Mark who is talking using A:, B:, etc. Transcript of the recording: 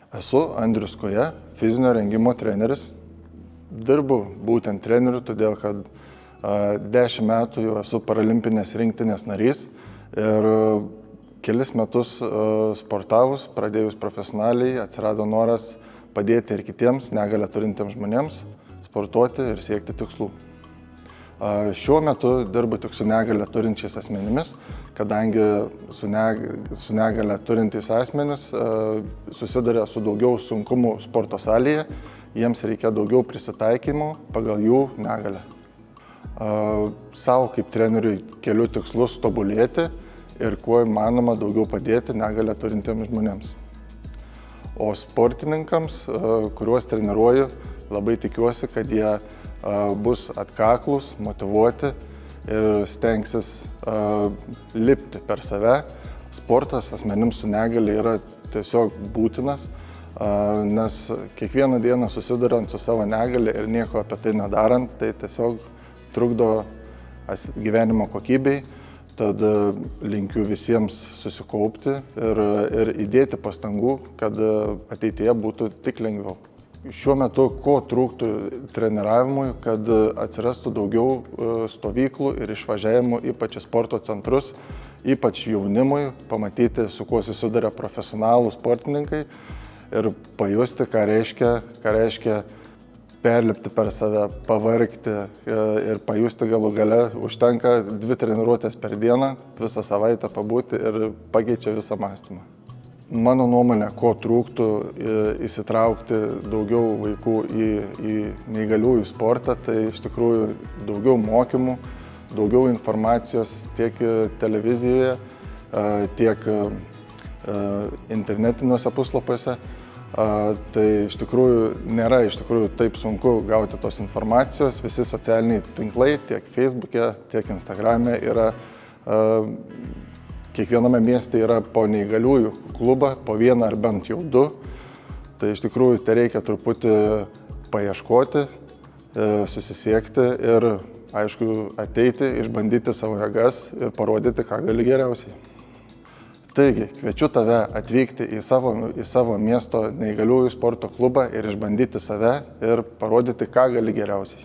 A: Esu Andrius Koja, fizinio rengimo treneris. Dirbu būtent treneriu, todėl kad 10 metų jau esu paralimpinės rinktinės narys ir kelis metus sportavus, pradėjus profesionaliai, atsirado noras padėti ir kitiems negalią turintiems žmonėms sportuoti ir siekti tikslų. Šiuo metu dirbu tik su negalią turinčiais asmenimis, kadangi su negalią turintys asmenys susiduria su daugiau sunkumų sporto salėje, jiems reikia daugiau prisitaikymo pagal jų negalią. Savo kaip treneriui keliu tikslus tobulėti ir kuo įmanoma daugiau padėti negalią turintiems žmonėms. O sportininkams, kuriuos treniruoju, labai tikiuosi, kad jie bus atkaklūs, motyvuoti ir stengsis lipti per save. Sportas asmenims su negalia yra tiesiog būtinas, nes kiekvieną dieną susiduriant su savo negalia ir nieko apie tai nedarant, tai tiesiog trukdo gyvenimo kokybei. Tad linkiu visiems susikaupti ir įdėti pastangų, kad ateityje būtų tik lengviau. Šiuo metu ko trūktų treniravimui, kad atsirastų daugiau stovyklų ir išvažiavimų, ypač į sporto centrus, ypač jaunimui, pamatyti, su kuo susiduria profesionalų sportininkai ir pajusti, ką reiškia perlipti per save, pavargti ir pajusti galų gale. Užtenka 2 treniruotės per dieną, visą savaitę pabūti ir pakeičia visą mąstymą. Mano nuomonė, ko trūktų įsitraukti daugiau vaikų į neįgaliųjų sportą, tai iš tikrųjų daugiau mokymų, daugiau informacijos tiek televizijoje, tiek internetiniuose puslapiuose. Tai iš tikrųjų nėra taip sunku gauti tos informacijos. Visi socialiniai tinklai tiek Facebook'e, tiek Instagram'e yra. Kiekviename mieste yra po neįgaliųjų klubą, po vieną ar bent jau 2. Tai iš tikrųjų tai reikia truputį paieškoti, susisiekti ir, aišku, ateiti, išbandyti savo jėgas ir parodyti, ką gali geriausiai. Taigi, kviečiu tave atvykti į savo miesto neįgaliųjų sporto klubą ir išbandyti save ir parodyti, ką gali geriausiai.